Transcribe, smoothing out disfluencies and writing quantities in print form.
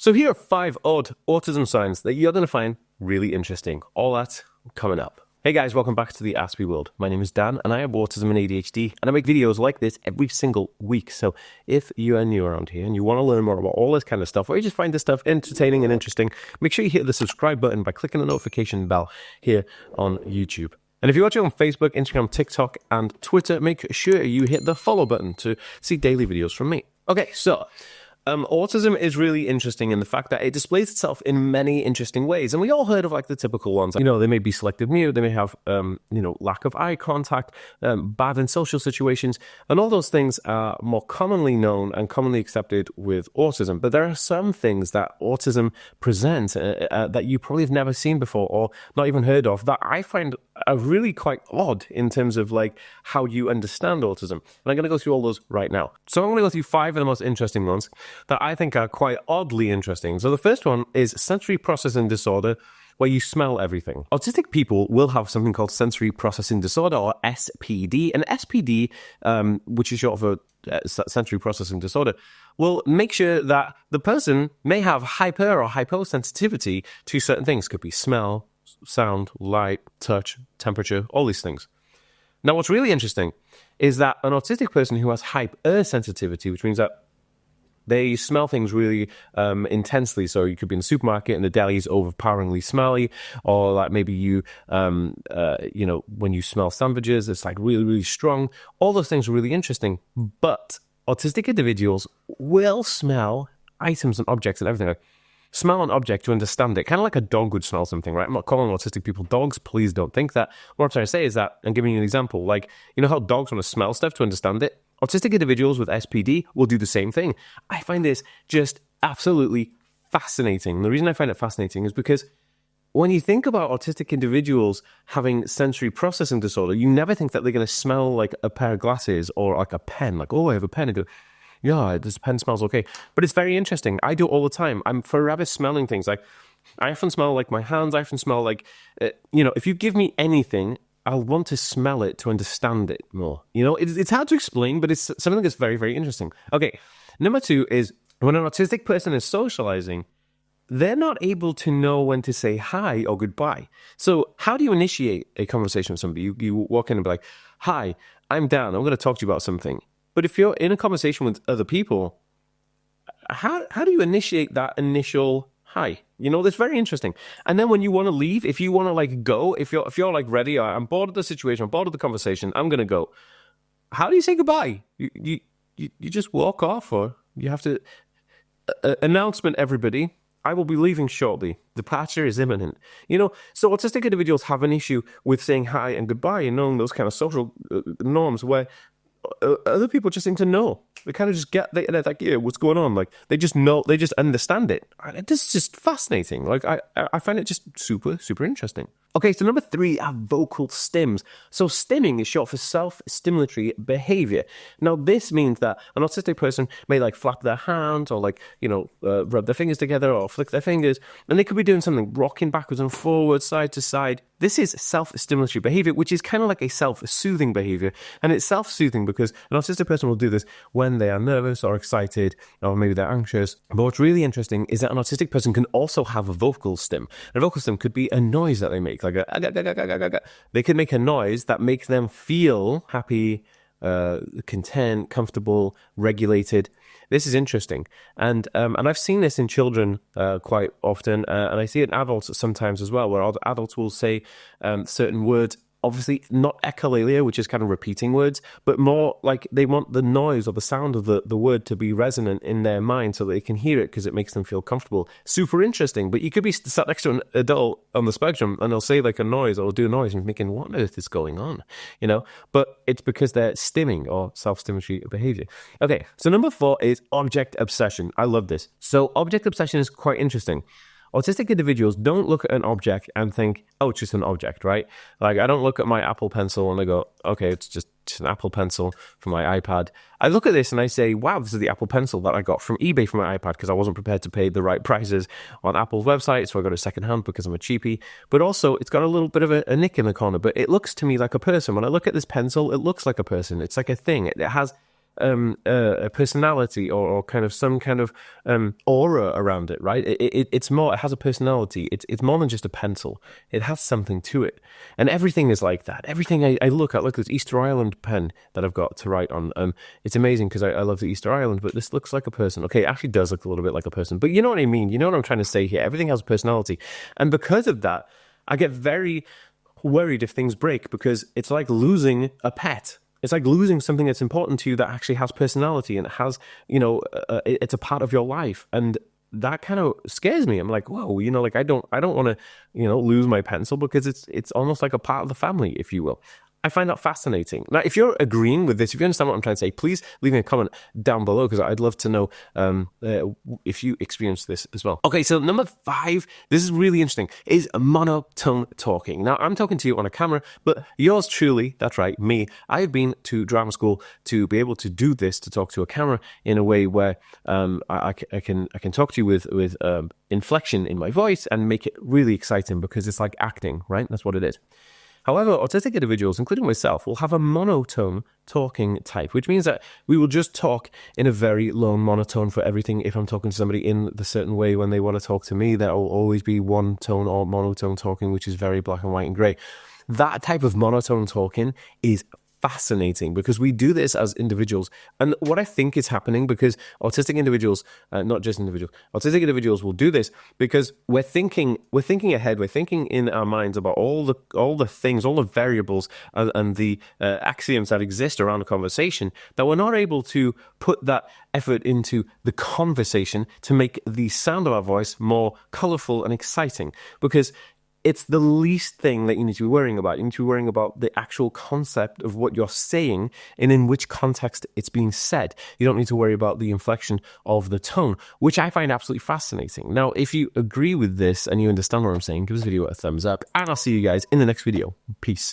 So here are 5 odd autism signs that you're going to find really interesting. All that coming up. Hey guys, welcome back to the Aspie world. My name is Dan and I have autism and ADHD and I make videos like this every single week. So if you are new around here and you want to learn more about all this kind of stuff, or you just find this stuff entertaining and interesting, make sure you hit the subscribe button by clicking the notification bell here on YouTube. And if you're watching on Facebook, Instagram, TikTok, and Twitter, make sure you hit the follow button to see daily videos from me. Okay, so autism is really interesting in the fact that it displays itself in many interesting ways. And we all heard of like the typical ones. You know, they may be selective mute, they may have, lack of eye contact, bad in social situations. And all those things are more commonly known and commonly accepted with autism. But there are some things that autism presents that you probably have never seen before or not even heard of that I find are really quite odd in terms of like how you understand autism. And I'm going to go through all those right now. So I'm going to go through 5 of the most interesting ones that I think are quite oddly interesting. So the first one is sensory processing disorder, where you smell everything. Autistic people will have something called sensory processing disorder, or SPD. And SPD, which is short for sensory processing disorder, will make sure that the person may have hyper or hyposensitivity to certain things. Could be smell, sound, light, touch, temperature, all these things. Now, what's really interesting is that an autistic person who has hypersensitivity, which means that they smell things really intensely. So you could be in the supermarket and the deli is overpoweringly smelly, or like maybe you, when you smell sandwiches, it's like really, really strong. All those things are really interesting. But autistic individuals will smell items and objects and everything. Like, smell an object to understand it, kind of like a dog would smell something, right? I'm not calling autistic people dogs. Please don't think that. What I'm trying to say is that, I'm giving you an example, like, you know how dogs want to smell stuff to understand it? Autistic individuals with SPD will do the same thing. I find this just absolutely fascinating. The reason I find it fascinating is because when you think about autistic individuals having sensory processing disorder, you never think that they're going to smell like a pair of glasses or like a pen. Like, oh, I have a pen. And go, yeah, this pen smells okay. But it's very interesting. I do it all the time. I'm forever smelling things. Like, I often smell like my hands. I often smell like, if you give me anything, I'll want to smell it to understand it more. You know, it's hard to explain, but it's something that's very, very interesting. Okay, number 2 is when an autistic person is socializing, they're not able to know when to say hi or goodbye. So how do you initiate a conversation with somebody? You walk in and be like, hi, I'm Dan. I'm going to talk to you about something. But if you're in a conversation with other people, how do you initiate that initial hi? You know, that's very interesting. And then when you want to leave, if you want to like go, if you're like ready, I'm bored of the situation, I'm bored of the conversation, I'm going to go. How do you say goodbye? You just walk off, or you have to announcement, everybody, I will be leaving shortly. Departure is imminent. You know, so autistic individuals have an issue with saying hi and goodbye and knowing those kind of social norms where other people just seem to know. They kind of just get, they're like, yeah, what's going on? Like, they just know, they just understand it. It's just fascinating. Like, I find it just super, super interesting. Okay, so number 3 are vocal stims. So stimming is short for self-stimulatory behavior. Now, this means that an autistic person may like flap their hands or like, rub their fingers together or flick their fingers, and they could be doing something, rocking backwards and forwards, side to side. This is self-stimulatory behavior, which is kind of like a self-soothing behavior. And it's self-soothing because an autistic person will do this when they are nervous or excited, or maybe they're anxious. But what's really interesting is that an autistic person can also have a vocal stim. And a vocal stim could be a noise that they make, like they can make a noise that makes them feel happy, content, comfortable, regulated. This is interesting. And I've seen this in children quite often, and I see it in adults sometimes as well, where adults will say certain words, obviously not echolalia, which is kind of repeating words, but more like they want the noise or the sound of the word to be resonant in their mind so they can hear it because it makes them feel comfortable. Super interesting. But you could be sat next to an adult on the spectrum and they'll say like a noise or do a noise and thinking, what on earth is going on? You know, but it's because they're stimming or self-stimulatory behavior. Okay, so number 4 is object obsession. I love this. So object obsession is quite interesting. Autistic individuals don't look at an object and think, oh, it's just an object, right? Like, I don't look at my Apple Pencil and I go, okay, it's just an Apple Pencil from my iPad. I look at this and I say, wow, this is the Apple Pencil that I got from eBay for my iPad because I wasn't prepared to pay the right prices on Apple's website, so I got it secondhand because I'm a cheapie. But also, it's got a little bit of a nick in the corner, but it looks to me like a person. When I look at this pencil, it looks like a person. It's like a thing. It has a personality or kind of some kind of aura around it, right? It's more, it has a personality. It's more than just a pencil. It has something to it. And everything is like that. Everything I look at, look at this Easter Island pen that I've got to write on. It's amazing because I love the Easter Island, but this looks like a person. Okay, it actually does look a little bit like a person, but you know what I mean? You know what I'm trying to say here? Everything has a personality. And because of that, I get very worried if things break, because it's like losing a pet. It's like losing something that's important to you that actually has personality and has, it's a part of your life. And that kind of scares me. I'm like, whoa, like I don't want to, lose my pencil, because it's almost like a part of the family, if you will. I find that fascinating. Now, if you're agreeing with this, if you understand what I'm trying to say, please leave me a comment down below, because I'd love to know if you experience this as well. Okay, so number 5, this is really interesting, is monotone talking. Now, I'm talking to you on a camera, but yours truly, that's right, me, I have been to drama school to be able to do this, to talk to a camera in a way where I can talk to you with inflection in my voice and make it really exciting, because it's like acting, right? That's what it is. However, autistic individuals, including myself, will have a monotone talking type, which means that we will just talk in a very low monotone for everything. If I'm talking to somebody in the certain way when they want to talk to me, there will always be one tone or monotone talking, which is very black and white and grey. That type of monotone talking is fascinating, because we do this as individuals. And what I think is happening, because autistic individuals, not just individuals, autistic individuals will do this because we're thinking ahead, we're thinking in our minds about all the things, all the variables and the axioms that exist around a conversation, that we're not able to put that effort into the conversation to make the sound of our voice more colorful and exciting, because it's the least thing that you need to be worrying about. You need to be worrying about the actual concept of what you're saying and in which context it's being said. You don't need to worry about the inflection of the tone, which I find absolutely fascinating. Now, if you agree with this and you understand what I'm saying, give this video a thumbs up, and I'll see you guys in the next video. Peace.